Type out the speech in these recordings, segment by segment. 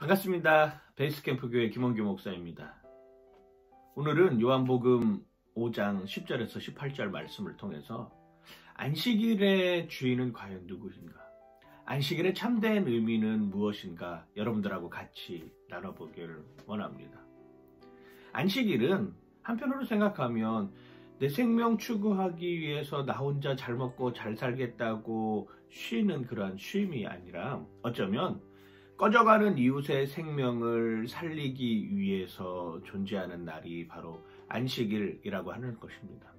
반갑습니다. 베이스캠프 교회 김원규 목사입니다. 오늘은 요한복음 5장 10절에서 18절 말씀을 통해서 안식일의 주인은 과연 누구인가? 안식일의 참된 의미는 무엇인가? 여러분들하고 같이 나눠보기를 원합니다. 안식일은 한편으로 생각하면 내 생명 추구하기 위해서 나 혼자 잘 먹고 잘 살겠다고 쉬는 그런 쉼이 아니라 어쩌면 꺼져가는 이웃의 생명을 살리기 위해서 존재하는 날이 바로 안식일이라고 하는 것입니다.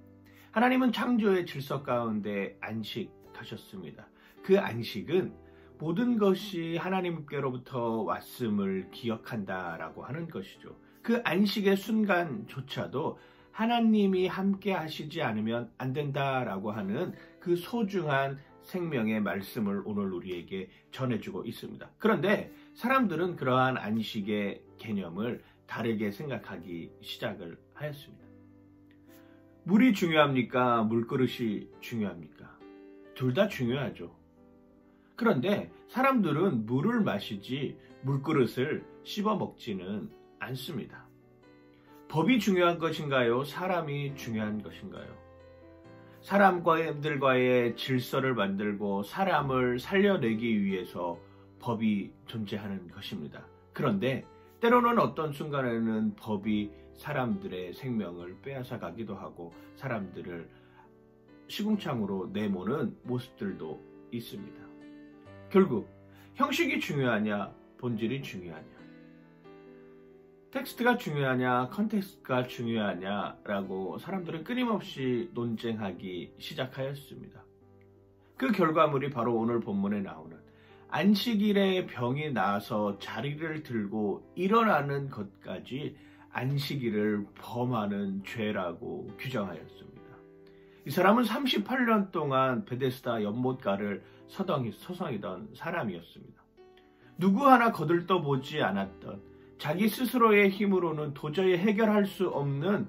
하나님은 창조의 질서 가운데 안식하셨습니다. 그 안식은 모든 것이 하나님께로부터 왔음을 기억한다라고 하는 것이죠. 그 안식의 순간조차도 하나님이 함께 하시지 않으면 안 된다라고 하는 그 소중한 생명의 말씀을 오늘 우리에게 전해주고 있습니다. 그런데 사람들은 그러한 안식의 개념을 다르게 생각하기 시작을 하였습니다. 물이 중요합니까? 물그릇이 중요합니까? 둘 다 중요하죠. 그런데 사람들은 물을 마시지 물그릇을 씹어 먹지는 않습니다. 법이 중요한 것인가요? 사람이 중요한 것인가요? 사람들과의 질서를 만들고 사람을 살려내기 위해서 법이 존재하는 것입니다. 그런데 때로는 어떤 순간에는 법이 사람들의 생명을 빼앗아 가기도 하고 사람들을 시궁창으로 내모는 모습들도 있습니다. 결국 형식이 중요하냐, 본질이 중요하냐, 텍스트가 중요하냐, 컨텍스트가 중요하냐라고 사람들은 끊임없이 논쟁하기 시작하였습니다. 그 결과물이 바로 오늘 본문에 나오는 안식일에 병이 나서 자리를 들고 일어나는 것까지 안식일을 범하는 죄라고 규정하였습니다. 이 사람은 38년 동안 베데스다 연못가를 서성이던 사람이었습니다. 누구 하나 거들떠보지 않았던, 자기 스스로의 힘으로는 도저히 해결할 수 없는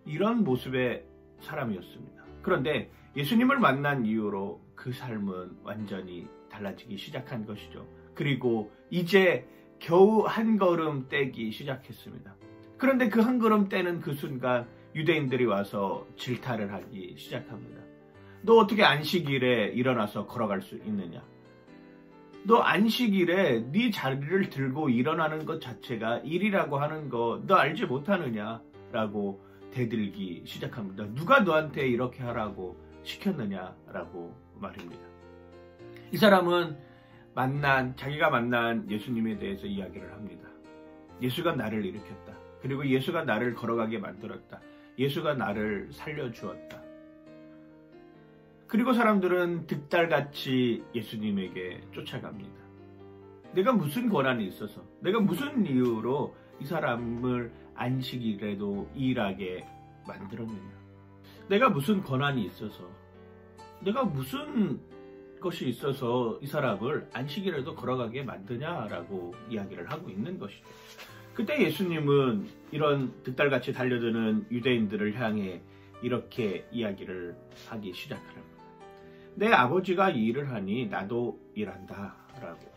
이런 모습의 사람이었습니다. 그런데 예수님을 만난 이후로 그 삶은 완전히 달라지기 시작한 것이죠. 그리고 이제 겨우 한 걸음 떼기 시작했습니다. 그런데 그 한 걸음 떼는 그 순간 유대인들이 와서 질타를 하기 시작합니다. 너 어떻게 안식일에 일어나서 걸어갈 수 있느냐? 너 안식일에 네 자리를 들고 일어나는 것 자체가 일이라고 하는 거 너 알지 못하느냐? 라고 대들기 시작합니다. 누가 너한테 이렇게 하라고 시켰느냐? 라고 말입니다. 이 사람은 자기가 만난 예수님에 대해서 이야기를 합니다. 예수가 나를 일으켰다. 그리고 예수가 나를 걸어가게 만들었다. 예수가 나를 살려주었다. 그리고 사람들은 득달같이 예수님에게 쫓아갑니다. 내가 무슨 권한이 있어서, 내가 무슨 이유로 이 사람을 안식일에도 일하게 만들었느냐? 내가 무슨 권한이 있어서, 내가 무슨 것이 있어서 이 사람을 안식일에도 걸어가게 만드냐라고 이야기를 하고 있는 것이죠. 그때 예수님은 이런 득달같이 달려드는 유대인들을 향해 이렇게 이야기를 하기 시작합니다. 내 아버지가 이 일을 하니 나도 일한다 라고.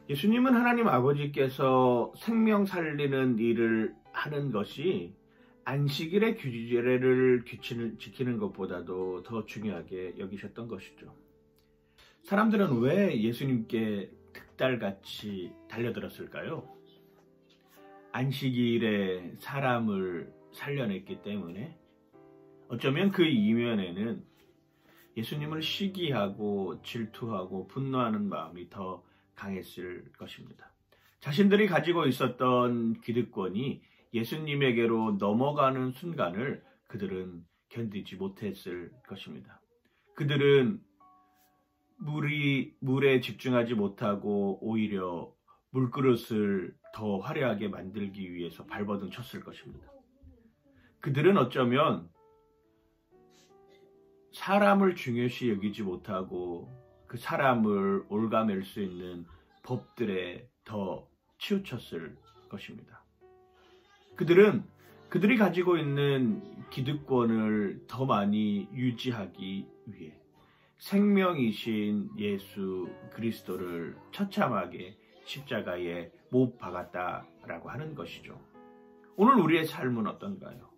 예수님은 하나님 아버지께서 생명 살리는 일을 하는 것이 안식일의 규례를 지키는 것보다도 더 중요하게 여기셨던 것이죠. 사람들은 왜 예수님께 득달같이 달려들었을까요? 안식일에 사람을 살려냈기 때문에. 어쩌면 그 이면에는 예수님을 시기하고 질투하고 분노하는 마음이 더 강했을 것입니다. 자신들이 가지고 있었던 기득권이 예수님에게로 넘어가는 순간을 그들은 견디지 못했을 것입니다. 그들은 물에 집중하지 못하고 오히려 물그릇을 더 화려하게 만들기 위해서 발버둥 쳤을 것입니다. 그들은 어쩌면 사람을 중요시 여기지 못하고 그 사람을 올가맬 수 있는 법들에 더 치우쳤을 것입니다. 그들이 가지고 있는 기득권을 더 많이 유지하기 위해 생명이신 예수 그리스도를 처참하게 십자가에 못 박았다라고 하는 것이죠. 오늘 우리의 삶은 어떤가요?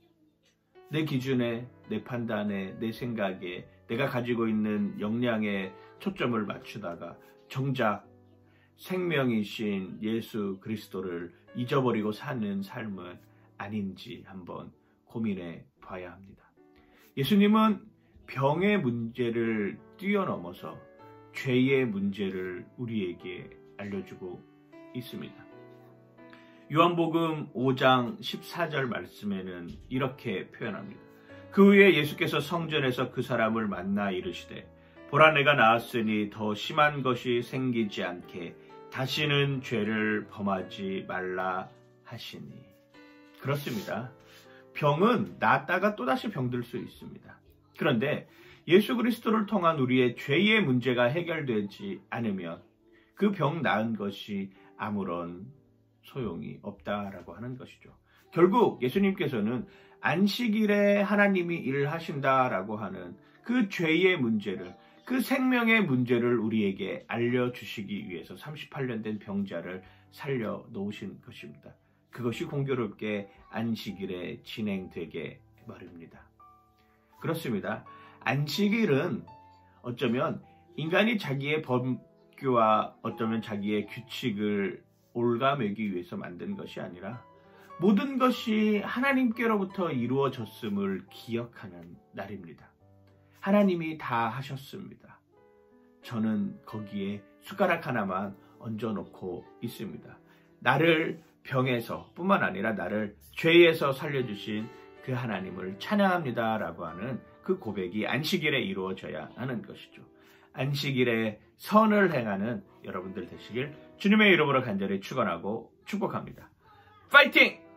내 기준에, 내 판단에, 내 생각에, 내가 가지고 있는 역량에 초점을 맞추다가 정작 생명이신 예수 그리스도를 잊어버리고 사는 삶은 아닌지 한번 고민해 봐야 합니다. 예수님은 병의 문제를 뛰어넘어서 죄의 문제를 우리에게 알려주고 있습니다. 요한복음 5장 14절 말씀에는 이렇게 표현합니다. 그 후에 예수께서 성전에서 그 사람을 만나 이르시되 보라 내가 나았으니 더 심한 것이 생기지 않게 다시는 죄를 범하지 말라 하시니. 그렇습니다. 병은 낫다가 또다시 병들 수 있습니다. 그런데 예수 그리스도를 통한 우리의 죄의 문제가 해결되지 않으면 그 병 나은 것이 아무런 소용이 없다라고 하는 것이죠. 결국 예수님께서는 안식일에 하나님이 일을 하신다라고 하는 그 죄의 문제를, 그 생명의 문제를 우리에게 알려주시기 위해서 38년 된 병자를 살려놓으신 것입니다. 그것이 공교롭게 안식일에 진행되게 말입니다. 그렇습니다. 안식일은 어쩌면 인간이 자기의 법규와 어쩌면 자기의 규칙을 올가매기 위해서 만든 것이 아니라 모든 것이 하나님께로부터 이루어졌음을 기억하는 날입니다. 하나님이 다 하셨습니다. 저는 거기에 숟가락 하나만 얹어놓고 있습니다. 나를 병에서 뿐만 아니라 나를 죄에서 살려주신 그 하나님을 찬양합니다 라고 하는 그 고백이 안식일에 이루어져야 하는 것이죠. 안식일에 선을 행하는 여러분들 되시길 주님의 이름으로 간절히 축원하고 축복합니다. 파이팅!